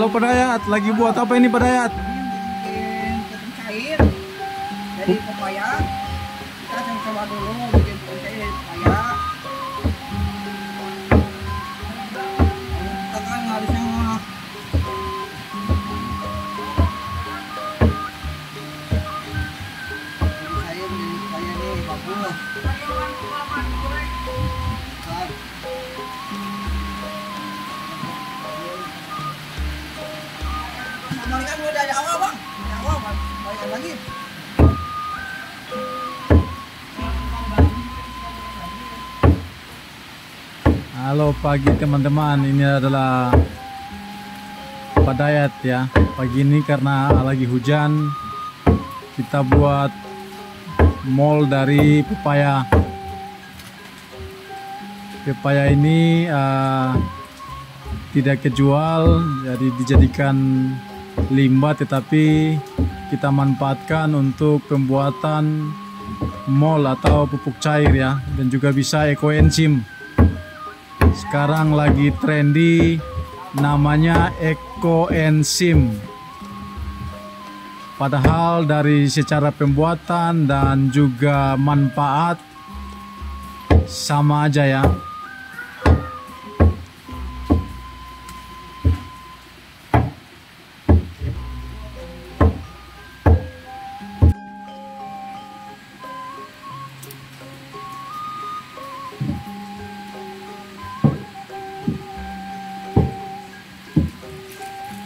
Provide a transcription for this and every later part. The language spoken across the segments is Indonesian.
Halo Pak Dayat, lagi buat apa ini Pak Dayat? Bikin pupuk cair dari pepaya. Kita akan coba dulu bikin pupuk cair dari pepaya. Kita kan harusnya cair dari pepaya nih bagus. Kembalikan gue dari awal bang, dari awal balikan lagi. Halo pagi teman-teman, ini adalah Pak Dayat ya. Pagi ini karena lagi hujan, kita buat mall dari pepaya. Pepaya ini tidak kejual, jadi dijadikan limbah, tetapi kita manfaatkan untuk pembuatan mol atau pupuk cair ya, dan juga bisa ekoenzim. Sekarang lagi trendy namanya ekoenzim. Padahal dari secara pembuatan dan juga manfaat sama aja ya.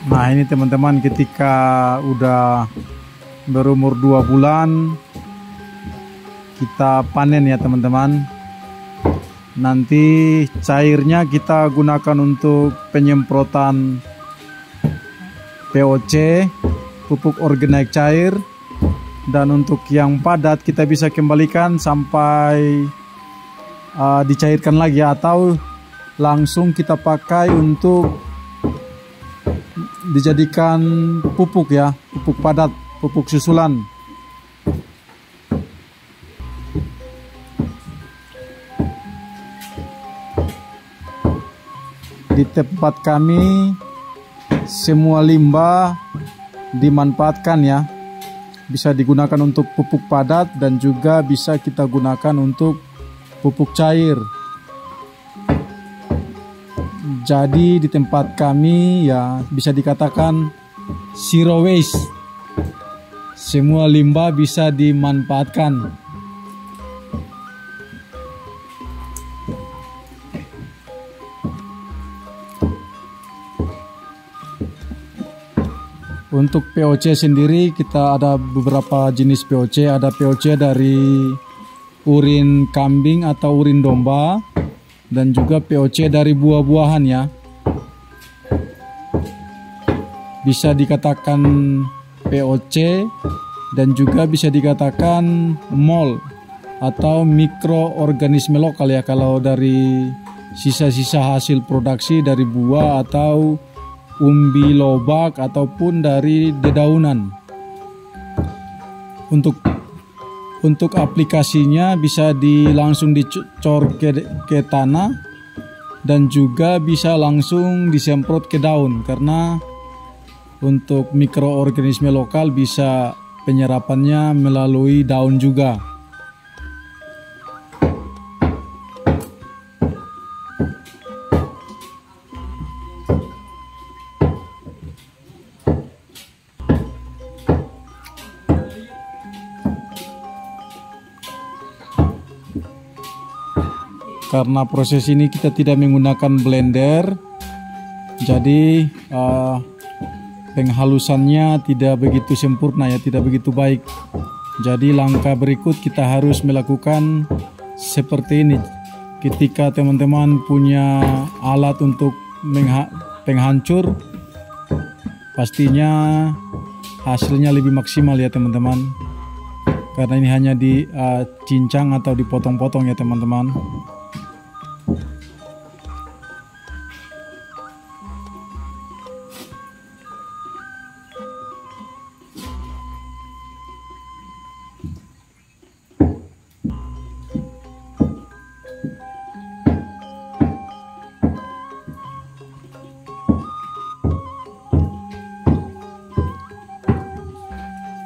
Nah ini teman-teman, ketika udah berumur 2 bulan kita panen ya teman-teman. Nanti cairnya kita gunakan untuk penyemprotan POC, pupuk organik cair. Dan untuk yang padat kita bisa kembalikan sampai dicairkan lagi, atau langsung kita pakai untuk dijadikan pupuk ya, pupuk padat, pupuk susulan. Di tempat kami semua limbah dimanfaatkan ya, bisa digunakan untuk pupuk padat dan juga bisa kita gunakan untuk pupuk cair. Jadi di tempat kami ya bisa dikatakan zero waste. Semua limbah bisa dimanfaatkan. Untuk POC sendiri kita ada beberapa jenis POC. Ada POC dari urin kambing atau urin domba, dan juga POC dari buah-buahan ya. Bisa dikatakan POC dan juga bisa dikatakan MOL atau mikroorganisme lokal ya, kalau dari sisa-sisa hasil produksi dari buah atau umbi lobak ataupun dari dedaunan. Untuk aplikasinya bisa langsung dicor ke tanah dan juga bisa langsung disemprot ke daun, karena untuk mikroorganisme lokal bisa penyerapannya melalui daun juga. Karena proses ini kita tidak menggunakan blender, jadi penghalusannya tidak begitu sempurna ya, tidak begitu baik. Jadi langkah berikut kita harus melakukan seperti ini. Ketika teman-teman punya alat untuk penghancur, pastinya hasilnya lebih maksimal ya teman-teman. Karena ini hanya dicincang atau dipotong-potong ya teman-teman.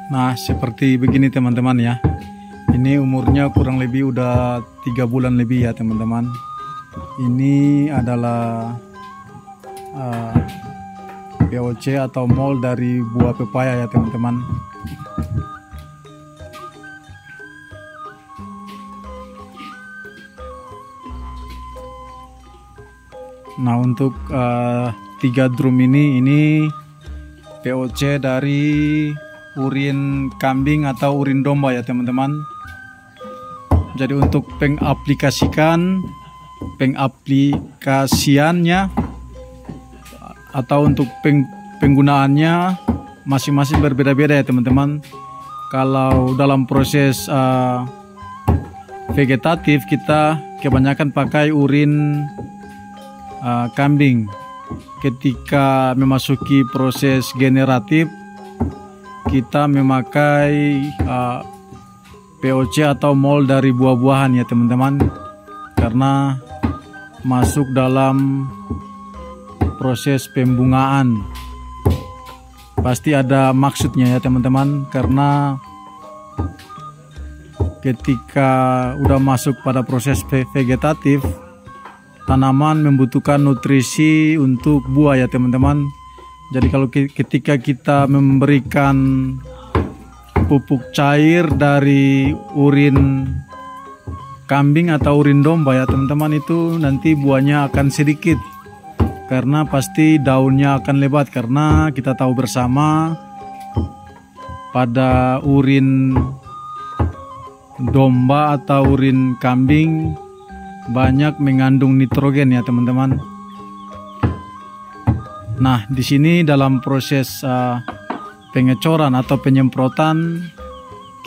Nah, seperti begini teman-teman ya. Ini umurnya kurang lebih udah 3 bulan lebih ya teman-teman. Ini adalah POC atau mol dari buah pepaya ya teman-teman. Nah, untuk 3 drum ini POC dari urin kambing atau urin domba ya teman-teman. Jadi untuk pengaplikasiannya atau untuk penggunaannya masing-masing berbeda-beda ya teman-teman. Kalau dalam proses vegetatif kita kebanyakan pakai urin kambing. Ketika memasuki proses generatif kita memakai POC atau mol dari buah-buahan ya teman-teman, karena masuk dalam proses pembungaan. Pasti ada maksudnya ya teman-teman, karena ketika udah masuk pada proses vegetatif, tanaman membutuhkan nutrisi untuk buah ya teman-teman. Jadi kalau ketika kita memberikan pupuk cair dari urin kambing atau urin domba ya teman-teman, itu nanti buahnya akan sedikit, karena pasti daunnya akan lebat. Karena kita tahu bersama pada urin domba atau urin kambing banyak mengandung nitrogen ya teman-teman. Nah, di sini dalam proses pengecoran atau penyemprotan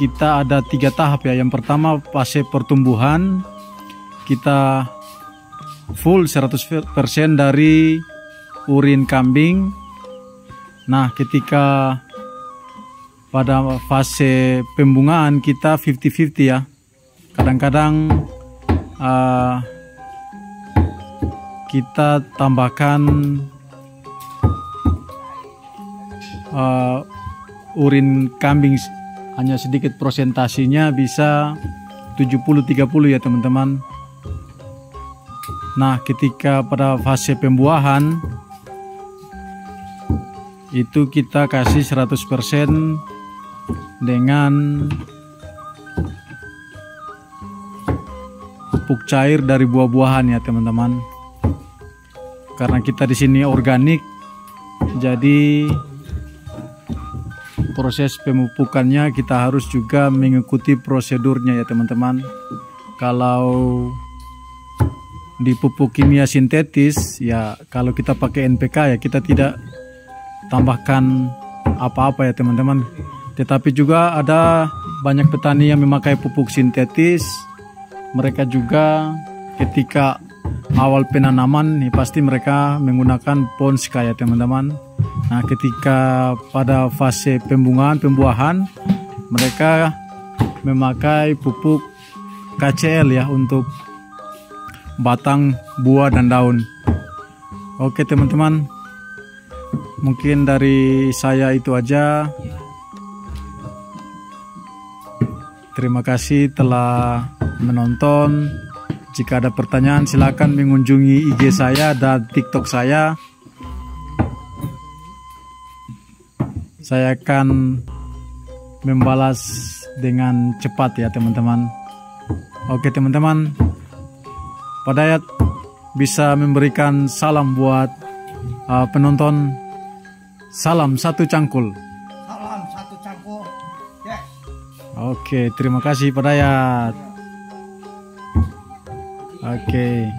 kita ada 3 tahap ya. Yang pertama fase pertumbuhan, kita full 100% dari urin kambing. Nah, ketika pada fase pembungaan kita 50-50 ya. Kadang-kadang kita tambahkan urin kambing hanya sedikit, prosentasinya bisa 70-30 ya teman-teman. Nah, ketika pada fase pembuahan itu kita kasih 100% dengan pupuk cair dari buah-buahan ya teman-teman. Karena kita di sini organik, jadi proses pemupukannya kita harus juga mengikuti prosedurnya ya teman-teman. Kalau di pupuk kimia sintetis ya, kalau kita pakai NPK ya kita tidak tambahkan apa-apa ya teman-teman. Tetapi juga ada banyak petani yang memakai pupuk sintetis. Mereka juga ketika awal penanaman nih pasti mereka menggunakan Ponska ya teman-teman. Nah, ketika pada fase pembuahan mereka memakai pupuk KCL ya untuk batang, buah dan daun. Oke teman-teman, mungkin dari saya itu aja. Terima kasih telah menonton. Jika ada pertanyaan silakan mengunjungi IG saya dan TikTok saya. Saya akan membalas dengan cepat ya teman-teman. Oke teman-teman, Pak Dayat bisa memberikan salam buat penonton. Salam satu cangkul. Salam satu cangkul. Yes. Oke, terima kasih Pak Dayat. Oke.